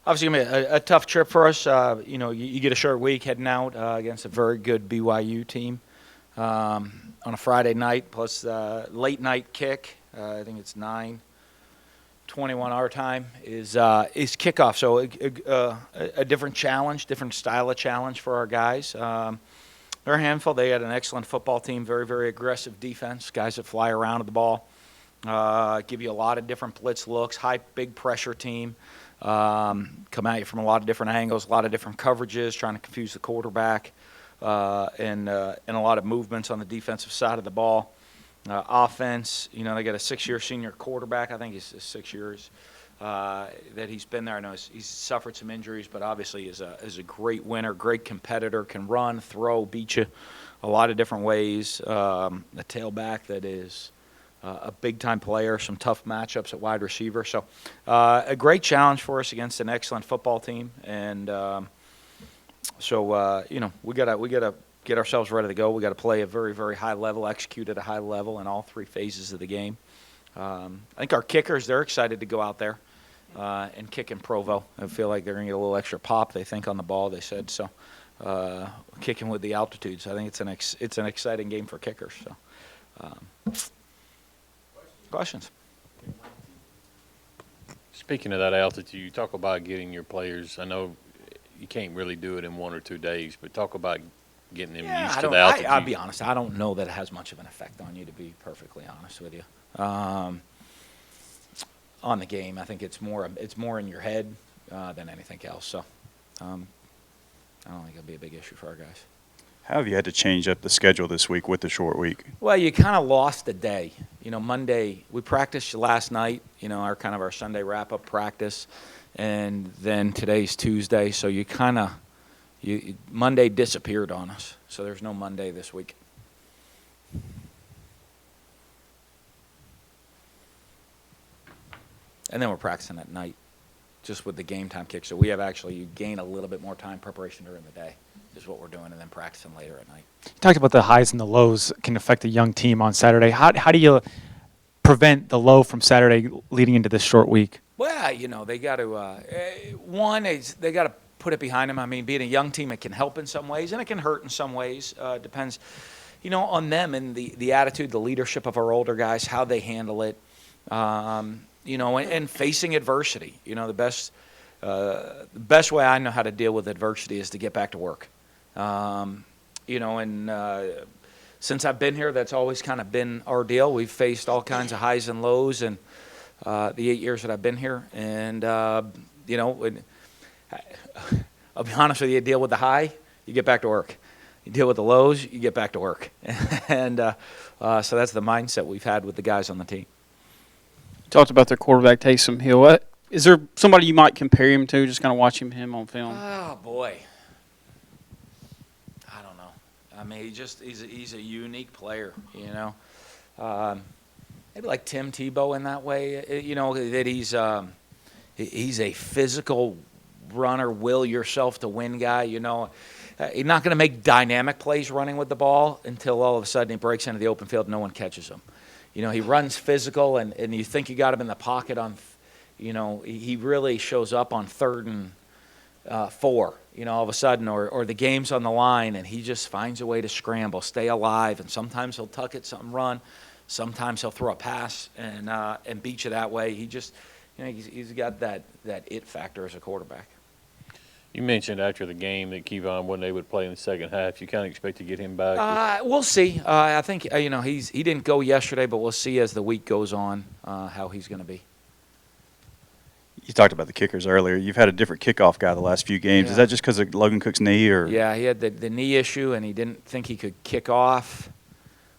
obviously going to be a tough trip for us. You get a short week heading out against a very good BYU team on a Friday night, plus late night kick. I think it's 9:21 our time is kickoff. So a different challenge, different style of challenge for our guys. They're a handful. They had an excellent football team, very, very aggressive defense, guys that fly around with the ball, give you a lot of different blitz looks, high, big pressure team, come at you from a lot of different angles, a lot of different coverages, trying to confuse the quarterback, and a lot of movements on the defensive side of the ball. Offense, they got a 6-year senior quarterback. I think he's 6 years that he's been there. I know he's suffered some injuries, but obviously is a great winner, great competitor, can run, throw, beat you a lot of different ways. A tailback that is a big-time player, some tough matchups at wide receiver. So a great challenge for us against an excellent football team. And we gotta get ourselves ready to go. We got to play a very, very high level, execute at a high level in all three phases of the game. I think our kickers, they're excited to go out there and kick in Provo. I feel like they're going to get a little extra pop, they think, on the ball, they said. So kicking with the altitudes, I think it's an exciting game for kickers. So questions? Speaking of that altitude, you talk about getting your players. I know you can't really do it in 1 or 2 days, but talk about getting them used to the altitude. I'll be honest. I don't know that it has much of an effect on you, to be perfectly honest with you. On the game, I think it's more in your head than anything else. So I don't think it'll be a big issue for our guys. How have you had to change up the schedule this week with the short week? Well, you kind of lost a day. Monday we practiced last night. Our Sunday wrap-up practice, and then today's Tuesday. So Monday disappeared on us. So there's no Monday this week. And then we're practicing at night, just with the game time kick. So you gain a little bit more time preparation during the day, is what we're doing, and then practicing later at night. You talked about the highs and the lows can affect a young team on Saturday. How do you prevent the low from Saturday leading into this short week? Well, they got to one is they got to put it behind them. I mean, being a young team, it can help in some ways, and it can hurt in some ways. Depends, on them and the attitude, the leadership of our older guys, how they handle it. And facing adversity. The best way I know how to deal with adversity is to get back to work. Since I've been here, that's always kind of been our deal. We've faced all kinds of highs and lows in the 8 years that I've been here. And, I'll be honest with you, deal with the high, you get back to work. You deal with the lows, you get back to work. And so that's the mindset we've had with the guys on the team. Talked about their quarterback, Taysom Hill. Is there somebody you might compare him to, just kind of watching him on film? Oh, boy. I don't know. I mean, he's a unique player, Maybe like Tim Tebow in that way, that he's a physical runner, will yourself to win guy, He's not going to make dynamic plays running with the ball until all of a sudden he breaks into the open field and no one catches him. He runs physical, and you think you got him in the pocket on, he really shows up on 3rd and 4, all of a sudden, or the game's on the line, and he just finds a way to scramble, stay alive, and sometimes he'll tuck it, something run, sometimes he'll throw a pass and beat you that way. He just, he's got that it factor as a quarterback. You mentioned after the game that Kevon wasn't able to play in the second half. You kind of expect to get him back? We'll see. I think, he didn't go yesterday, but we'll see as the week goes on how he's going to be. You talked about the kickers earlier. You've had a different kickoff guy the last few games. Yeah. Is that just because of Logan Cook's knee? Or? Yeah, he had the knee issue, and he didn't think he could kick off.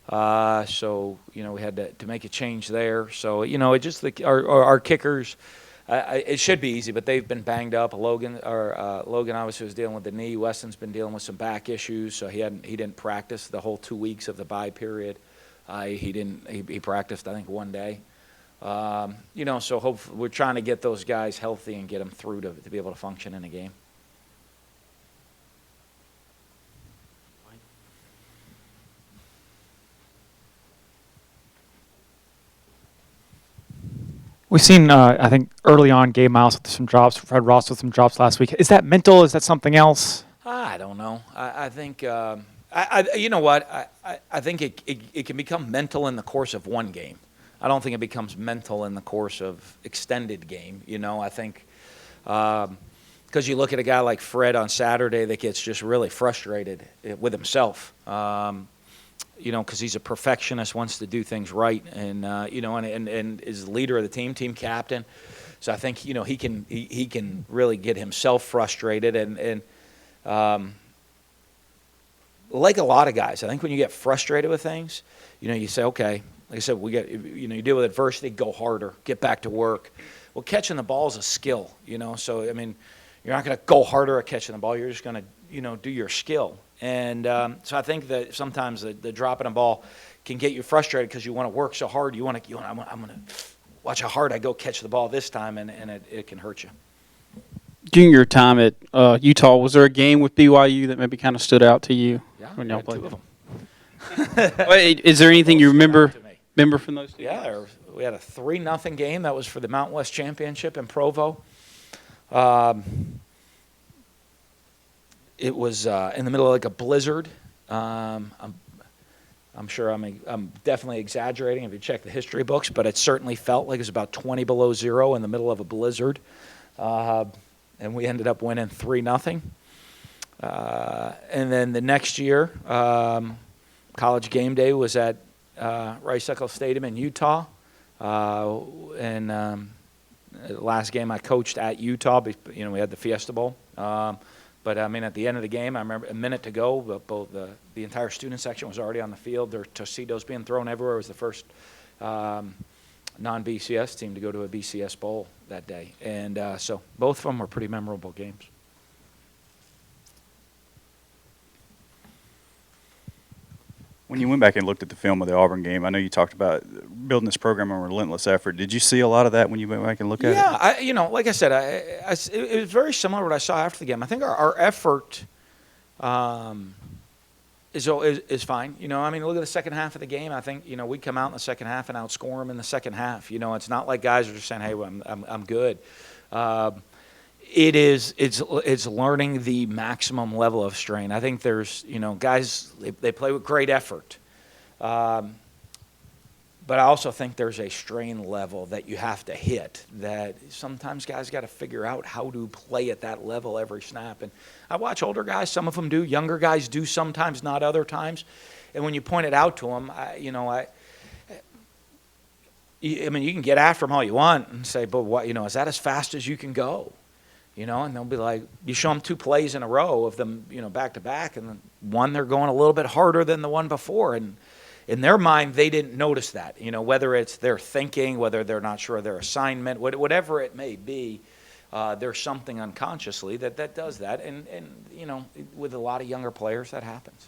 So, we had to make a change there. So, it just our kickers – it should be easy, but they've been banged up. Logan obviously was dealing with the knee. Weston's been dealing with some back issues, so he didn't practice the whole 2 weeks of the bye period. He practiced, I think, 1 day. So hopefully we're trying to get those guys healthy and get them through to be able to function in a game. We've seen, I think, early on, Gabe Miles with some drops, Fred Ross with some drops last week. Is that mental? Is that something else? I don't know. I think, you know what? I think it can become mental in the course of one game. I don't think it becomes mental in the course of extended game. You know, I think because you look at a guy like Fred on Saturday that gets just really frustrated with himself. You know, because he's a perfectionist, wants to do things right, and you know, and is the leader of the team captain. So I think, you know, he can really get himself frustrated, and like a lot of guys, I think when you get frustrated with things, you know, you say, okay, like I said, you know, you deal with adversity, go harder, get back to work. Well, catching the ball is a skill, you know. So I mean, you're not going to go harder at catching the ball. You're just going to, you know, do your skill. And so I think that sometimes the dropping a ball can get you frustrated because you want to work so hard. I'm going to watch how hard I go catch the ball this time, and it can hurt you. During your time at Utah, was there a game with BYU that maybe kind of stood out to you Yeah, when y'all had played? two of them. Wait, is there anything you remember from those two? Yeah, we had a 3-0 game that was for the Mountain West Championship in Provo. It was in the middle of like a blizzard. I'm sure I'm definitely exaggerating if you check the history books, but it certainly felt like it was about 20 below zero in the middle of a blizzard. And we ended up winning 3-0. And then the next year, College Game Day was at Rice-Eccles Stadium in Utah. And the last game I coached at Utah, you know, we had the Fiesta Bowl. But, I mean, at the end of the game, I remember a minute to go, but the entire student section was already on the field. There were tuxedos being thrown everywhere. It was the first non-BCS team to go to a BCS Bowl that day. And so both of them were pretty memorable games. When you went back and looked at the film of the Auburn game, I know you talked about building this program on relentless effort. Did you see a lot of that when you went back and looked at it? Yeah, you know, like I said, it was very similar to what I saw after the game. I think our effort is fine. You know, I mean, look at the second half of the game. I think, you know, we come out in the second half and outscore them in the second half. You know, it's not like guys are just saying, hey, well, I'm good. It's learning the maximum level of strain. I think there's, you know, guys, they play with great effort. But I also think there's a strain level that you have to hit that sometimes guys got to figure out how to play at that level every snap. And I watch older guys, some of them do, younger guys do sometimes, not other times. And when you point it out to them, I mean, you can get after them all you want and say, but what, you know, is that as fast as you can go? You know, and they'll be like, you show them 2 plays in a row of them, you know, back to back, and one they're going a little bit harder than the one before, and in their mind they didn't notice that. You know, whether it's their thinking, whether they're not sure of their assignment, whatever it may be, there's something unconsciously that does that, and you know, with a lot of younger players that happens.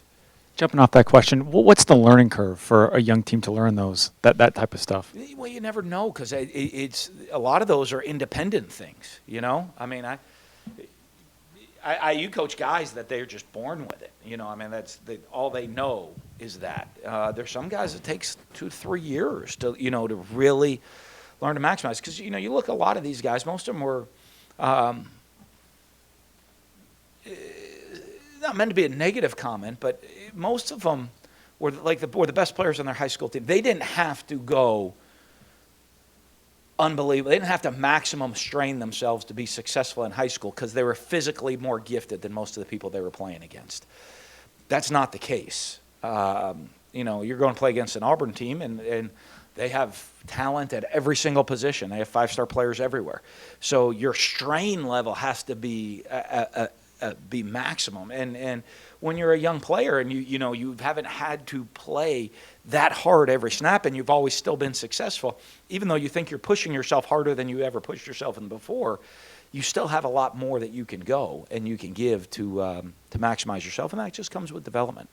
Jumping off that question, what's the learning curve for a young team to learn that type of stuff? Well, you never know, because it's a lot of those are independent things. You know, I mean, you coach guys that they're just born with it. You know, I mean, all they know is that. There's some guys it takes 2-3 years to, you know, to really learn to maximize. Because, you know, you look at a lot of these guys, most of them were not meant to be a negative comment, but most of them were the best players on their high school team. They didn't have to go unbelievable. They didn't have to maximum strain themselves to be successful in high school because they were physically more gifted than most of the people they were playing against. That's not the case. You know, you're going to play against an Auburn team, and they have talent at every single position. They have 5-star players everywhere. So your strain level has to be be maximum. And when you're a young player and you haven't had to play that hard every snap and you've always still been successful, even though you think you're pushing yourself harder than you ever pushed yourself in before, you still have a lot more that you can go and you can give to maximize yourself, and that just comes with development.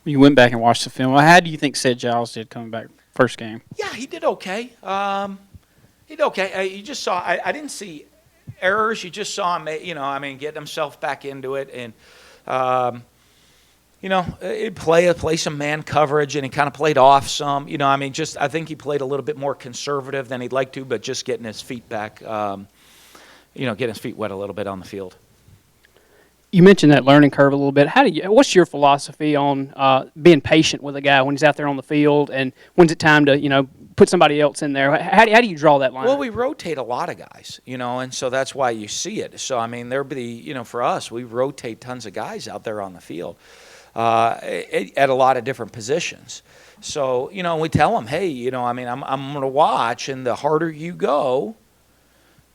You went back and watched the film. How do you think Seth Giles did coming back first game? Yeah, he did okay. He did okay. You just saw. I didn't see errors. You just saw him, getting himself back into it, and Play some man coverage, and he kind of played off some. I think he played a little bit more conservative than he'd like to, but just getting his feet back, getting his feet wet a little bit on the field. You mentioned that learning curve a little bit. What's your philosophy on being patient with a guy when he's out there on the field, and when's it time to put somebody else in there? How do you draw that line? Well, we rotate a lot of guys, and so that's why you see it. So there'll be for us, we rotate tons of guys out there on the field. At a lot of different positions. So, we tell them, hey, I'm going to watch, and the harder you go,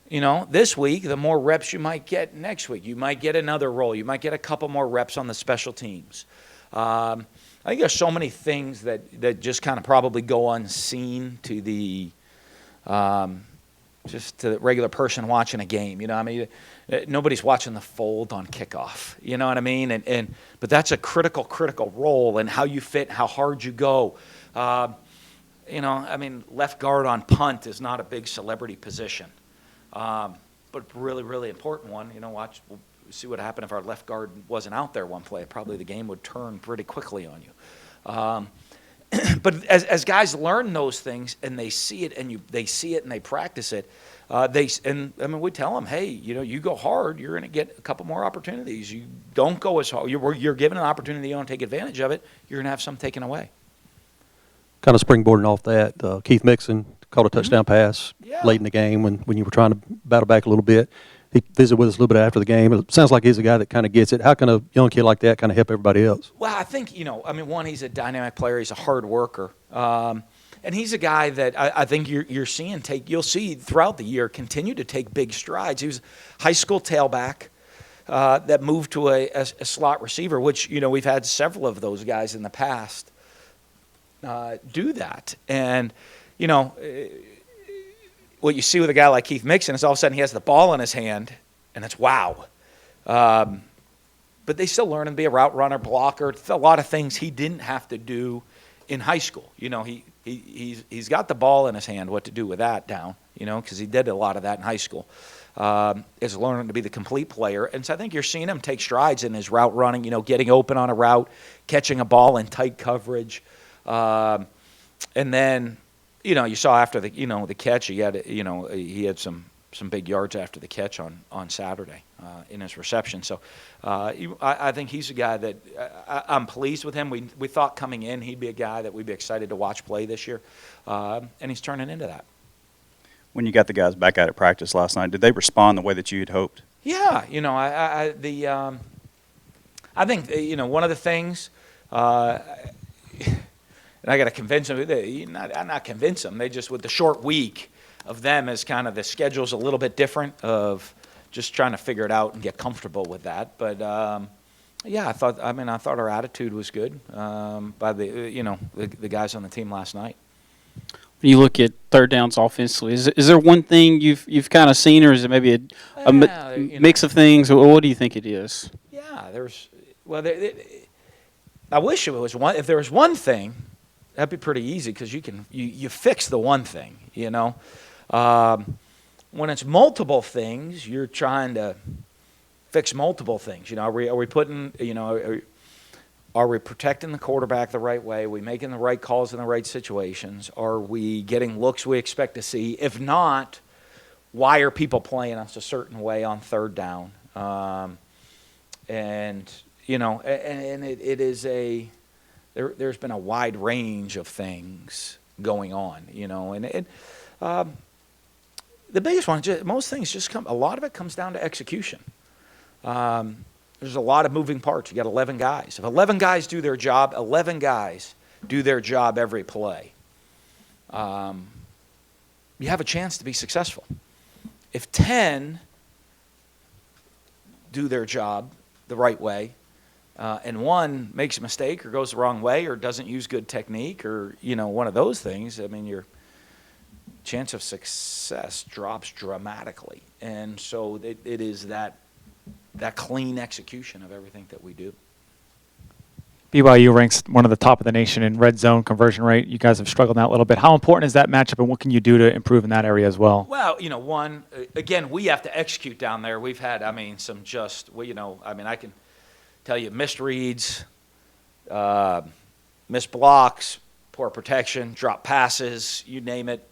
this week, the more reps you might get next week. You might get another role. You might get a couple more reps on the special teams. I think there's so many things that just kind of probably go unseen to the just to the regular person watching a game. Nobody's watching the fold on kickoff. You know what I mean? But that's a critical role, and how you fit, how hard you go. Left guard on punt is not a big celebrity position, but really, really important one. We'll see what happened if our left guard wasn't out there one play. Probably the game would turn pretty quickly on you. But as guys learn those things, and they see it, and they see it and they practice it, we tell them, hey, you go hard, you're going to get a couple more opportunities. You don't go as hard. You're given an opportunity, you don't take advantage of it, you're going to have some taken away. Kind of springboarding off that, Keith Mixon caught a touchdown pass late in the game when you were trying to battle back a little bit. He visited with us a little bit after the game. It sounds like he's a guy that kind of gets it. How can a young kid like that kind of help everybody else? Well, I think, one, he's a dynamic player. He's a hard worker. And he's a guy that I think you're seeing you'll see throughout the year continue to take big strides. He was a high school tailback that moved to a slot receiver, which, we've had several of those guys in the past do that. And, what you see with a guy like Keith Mixon is all of a sudden he has the ball in his hand, and it's wow. But they still learn him to be a route runner, blocker. It's a lot of things he didn't have to do in high school. He's got the ball in his hand, what to do with that down, because he did a lot of that in high school. Is learning to be the complete player. And so I think you're seeing him take strides in his route running, getting open on a route, catching a ball in tight coverage. And then, you saw after the catch, he had some big yards after the catch on Saturday in his reception. So I think he's a guy that I'm pleased with him. We thought coming in he'd be a guy that we'd be excited to watch play this year, and he's turning into that. When you got the guys back out at practice last night, did they respond the way that you had hoped? Yeah, I think one of the things. And I got to convince them. Not convince them. They just, with the short week of them, as kind of the schedule's a little bit different of just trying to figure it out and get comfortable with that. But I thought our attitude was good by the guys on the team last night. When you look at third downs offensively, is there one thing you've kind of seen, or is it maybe a mix of things? What do you think it is? Yeah, I wish it was one. If there was one thing, that'd be pretty easy because you fix the one thing, When it's multiple things, you're trying to fix multiple things. Are we putting, are we protecting the quarterback the right way? Are we making the right calls in the right situations? Are we getting looks we expect to see? If not, why are people playing us a certain way on third down? And it is there's been a wide range of things going on, and the biggest one, most things a lot of it comes down to execution. There's a lot of moving parts. You got 11 guys. If 11 guys do their job, 11 guys do their job every play, you have a chance to be successful. If 10 do their job the right way, and one makes a mistake or goes the wrong way or doesn't use good technique or, one of those things, your chance of success drops dramatically. And so it is that clean execution of everything that we do. BYU ranks one of the top of the nation in red zone conversion rate. You guys have struggled in that a little bit. How important is that matchup, and what can you do to improve in that area as well? Well, one, again, we have to execute down there. We've had, some I can tell you missed reads, missed blocks, poor protection, drop passes, you name it.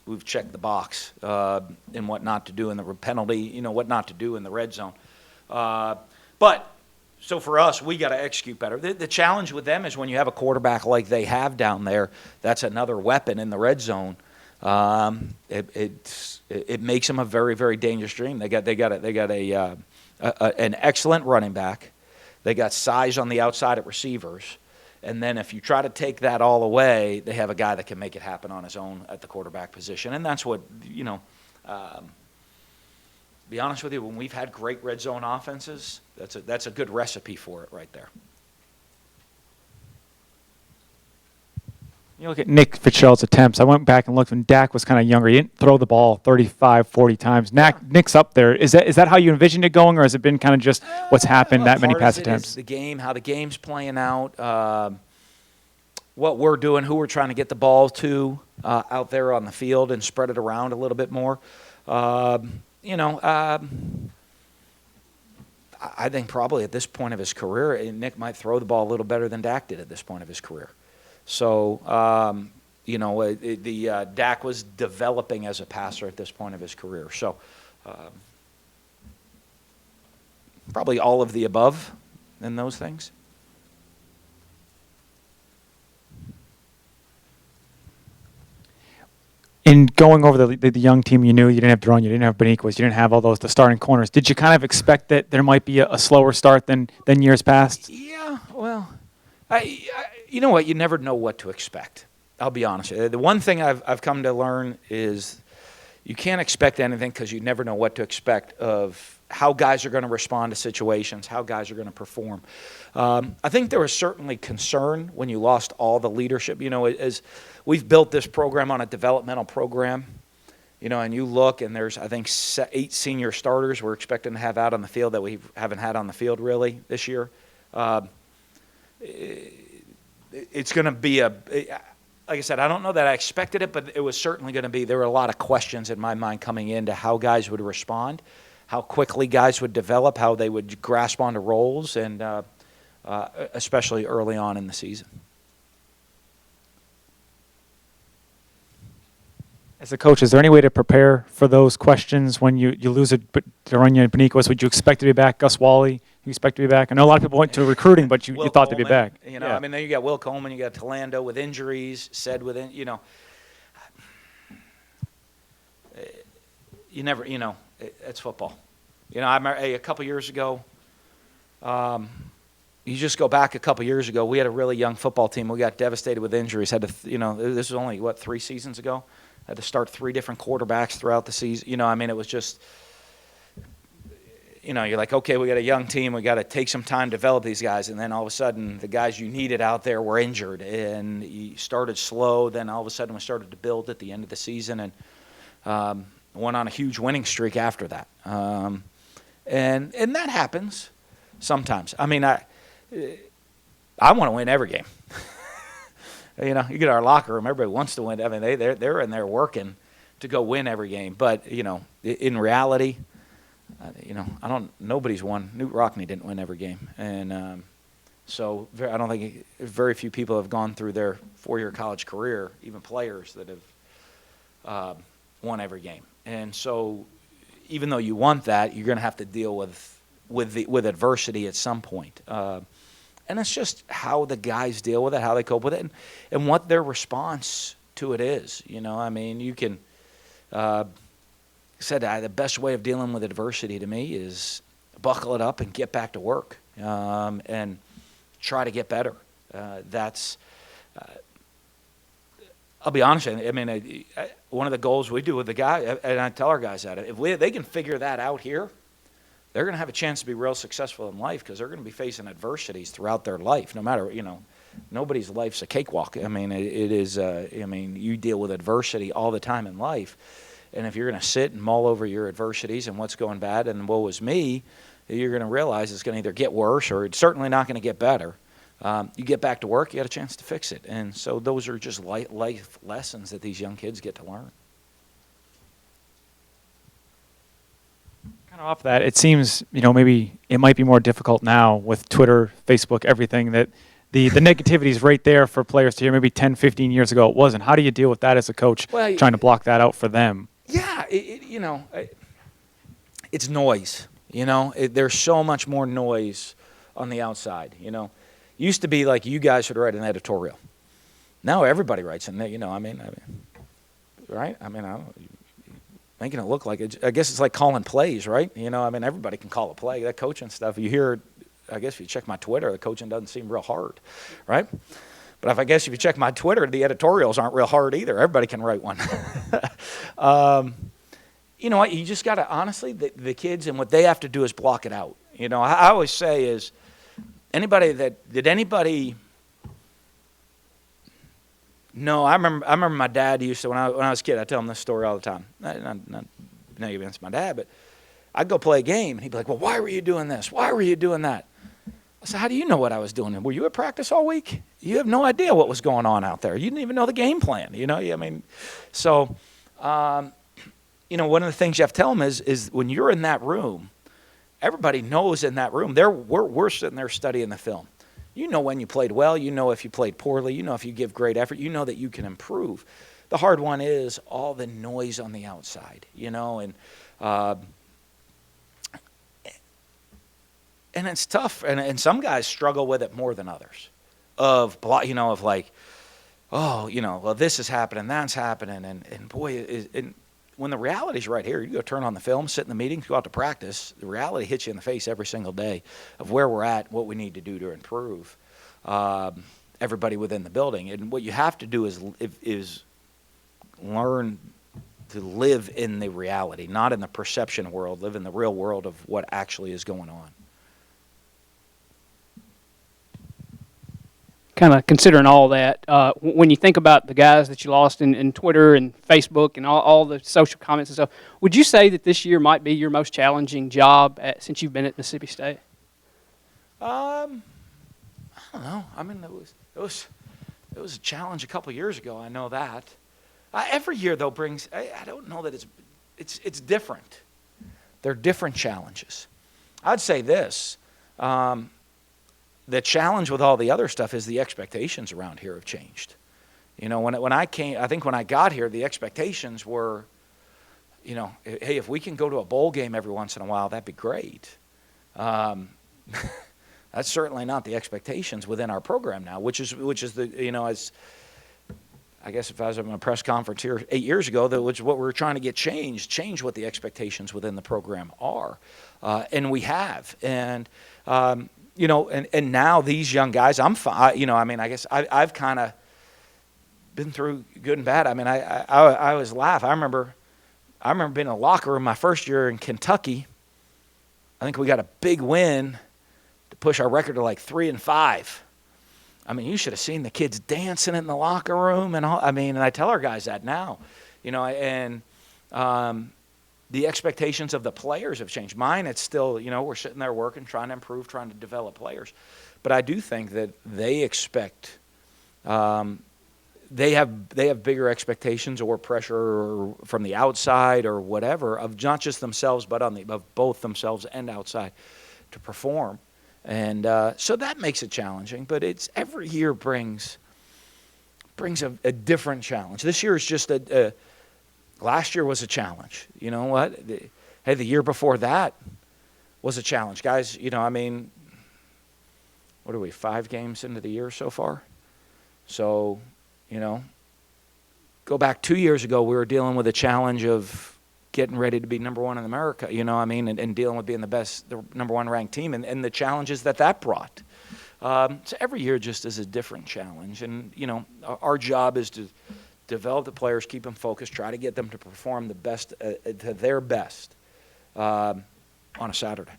We've checked the box in what not to do in the penalty, what not to do in the red zone. So for us, we got to execute better. The challenge with them is when you have a quarterback like they have down there, that's another weapon in the red zone. It makes them a very, very dangerous team. They got an excellent running back. They got size on the outside at receivers. And then if you try to take that all away, they have a guy that can make it happen on his own at the quarterback position. And that's what, be honest with you, when we've had great red zone offenses, that's a good recipe for it right there. You look at Nick Fitzgerald's attempts. I went back and looked when Dak was kind of younger. He didn't throw the ball 35, 40 times. Nick's up there. Is that how you envisioned it going, or has it been kind of just what's happened, that many pass attempts? The game, how the game's playing out, what we're doing, who we're trying to get the ball to out there on the field and spread it around a little bit more. I think probably at this point of his career, Nick might throw the ball a little better than Dak did at this point of his career. So, Dak was developing as a passer at this point of his career. So, probably all of the above in those things. In going over the young team, you knew you didn't have Drone, you didn't have Beniquez, you didn't have all the starting corners. Did you kind of expect that there might be a slower start than years past? Yeah, well, you know what? You never know what to expect. I'll be honest. The one thing I've come to learn is you can't expect anything because you never know what to expect of how guys are going to respond to situations, how guys are going to perform. I think there was certainly concern when you lost all the leadership. As we've built this program on a developmental program, and you look and there's, I think, 8 senior starters we're expecting to have out on the field that we haven't had on the field really this year. It's going to be like I said, I don't know that I expected it, but it was certainly going to be, there were a lot of questions in my mind coming into how guys would respond, how quickly guys would develop, how they would grasp onto roles, and especially early on in the season. As a coach, is there any way to prepare for those questions when you lose Daranya and Beniquez? Would you expect to be back? Gus Wally, you expect to be back? I know a lot of people went to recruiting, but you thought they'd be back. I mean, then you got Will Coleman, you got Talando with injuries, said within, you never, it's football. I remember a couple years ago, you just go back a couple years ago, we had a really young football team. We got devastated with injuries. Had to, this was only, 3 seasons ago? Had to start 3 different quarterbacks throughout the season. It was just, you're like, okay, we got a young team. We got to take some time to develop these guys. And then all of a sudden, the guys you needed out there were injured. And you started slow. Then all of a sudden, we started to build at the end of the season and went on a huge winning streak after that. And that happens sometimes. I mean, I want to win every game. You get our locker room. Everybody wants to win. I mean, they're in there working to go win every game. But in reality, nobody's won. Newt Rockne didn't win every game, and so I don't think very few people have gone through their 4-year college career, even players that have won every game. And so, even though you want that, you're going to have to deal with adversity at some point. And it's just how the guys deal with it, how they cope with it, and what their response to it is. I mean, you can said the best way of dealing with adversity to me is buckle it up and get back to work and try to get better. That's I'll be honest. I mean, one of the goals we do with the guy, and I tell our guys that if they can figure that out here, they're going to have a chance to be real successful in life because they're going to be facing adversities throughout their life. No matter, nobody's life's a cakewalk. I mean, it is. You deal with adversity all the time in life, and if you're going to sit and mull over your adversities and what's going bad and woe is me, you're going to realize it's going to either get worse or it's certainly not going to get better. You get back to work, you got a chance to fix it, and so those are just life lessons that these young kids get to learn. Kind of off that, it seems maybe it might be more difficult now with Twitter, Facebook, everything that the negativity is right there for players to hear. Maybe 10, 15 years ago it wasn't. How do you deal with that as a coach, trying to block that out for them? Yeah, it's noise. There's so much more noise on the outside. Used to be like you guys would write an editorial. Now everybody writes in there. Right? Making it look like it. I guess it's like calling plays, right? Everybody can call a play. That coaching stuff, you hear. I guess if you check my Twitter, the coaching doesn't seem real hard, right? But if you check my Twitter, the editorials aren't real hard either. Everybody can write one. You know what? You just got to, honestly, the kids, and what they have to do is block it out. I always say is, did anybody, no, I remember my dad used to, when I was a kid, I tell him this story all the time. Not against my dad, but I'd go play a game, and he'd be like, well, why were you doing this? Why were you doing that? I said, how do you know what I was doing? Were you at practice all week? You have no idea what was going on out there. You didn't even know the game plan, So, one of the things you have to tell them is when you're in that room, everybody knows in that room, we're sitting there studying the film. You know when you played well. You know if you played poorly. You know if you give great effort. You know that you can improve. The hard one is all the noise on the outside, and it's tough, and some guys struggle with it more than others. Well, this is happening, that's happening, and boy, when the reality's right here, you go turn on the film, sit in the meetings, go out to practice. The reality hits you in the face every single day of where we're at, what we need to do to improve. Everybody within the building, and what you have to do is learn to live in the reality, not in the perception world. Live in the real world of what actually is going on. Kind of considering all that, when you think about the guys that you lost in Twitter and Facebook and all the social comments and stuff, would you say that this year might be your most challenging job since you've been at Mississippi State? I don't know. It was a challenge a couple years ago. I know that. Every year though brings. I don't know that it's different. They're different challenges. I'd say this. The challenge with all the other stuff is the expectations around here have changed. When I came, I think when I got here, the expectations were, hey, if we can go to a bowl game every once in a while, that'd be great. That's certainly not the expectations within our program now, which is the, as I guess if I was at a press conference here 8 years ago, that was what we were trying to get change what the expectations within the program are, and we have, and now these young guys, I'm fine. I guess I've kind of been through good and bad. I always laugh. I remember being in a locker room my first year in Kentucky. I think we got a big win to push our record to like 3-5. You should have seen the kids dancing in the locker room and all. And I tell our guys that now, the expectations of the players have changed. Mine, it's still, we're sitting there working, trying to improve, trying to develop players. But I do think that they expect, they have bigger expectations or pressure from the outside or whatever of not just themselves, but of both themselves and outside to perform. And so that makes it challenging. But every year brings a different challenge. This year is just last year was a challenge. You know what? The year before that was a challenge. Guys, what are we, 5 games into the year so far? So, go back 2 years ago, we were dealing with a challenge of getting ready to be number one in America, and dealing with being the number one ranked team and the challenges that brought. So every year just is a different challenge. And, our job is to develop the players, keep them focused, try to get them to perform the best, to their best on a Saturday.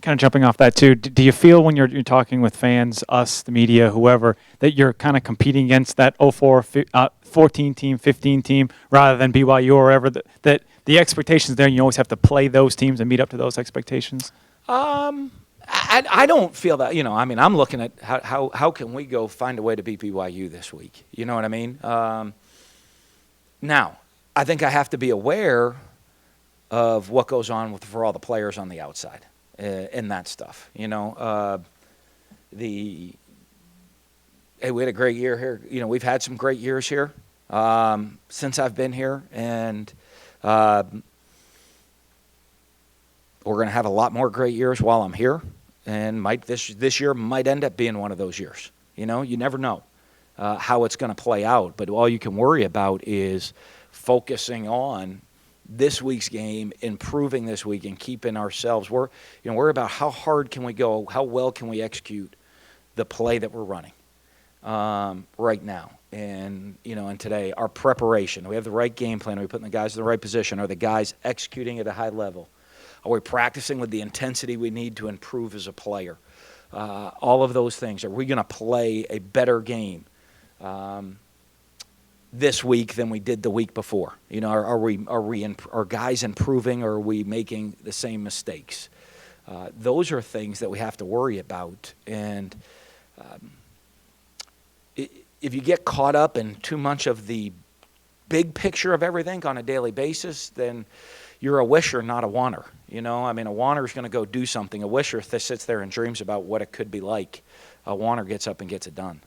Kind of jumping off that too, do you feel when you're talking with fans, us, the media, whoever, that you're kind of competing against that 14 team, 15 team, rather than BYU or wherever, that the expectations there, and you always have to play those teams and meet up to those expectations? I don't feel that, I'm looking at how can we go find a way to beat BYU this week? You know what I mean? Now, I think I have to be aware of what goes on for all the players on the outside and that stuff. hey, we had a great year here. You know, we've had some great years here since I've been here, and we're going to have a lot more great years while I'm here, and this year might end up being one of those years. You know, you never know how it's going to play out, but all you can worry about is focusing on this week's game, improving this week, and keeping ourselves. Worry about how hard can we go, how well can we execute the play that we're running right now. And, and today, our preparation. We have the right game plan. Are we putting the guys in the right position? Are the guys executing at a high level? Are we practicing with the intensity we need to improve as a player? All of those things. Are we going to play a better game this week than we did the week before? Are guys improving, or are we making the same mistakes? Those are things that we have to worry about. And if you get caught up in too much of the big picture of everything on a daily basis, then you're a wisher, not a wanter. A wanter is going to go do something. A wisher sits there and dreams about what it could be like. A wanter gets up and gets it done.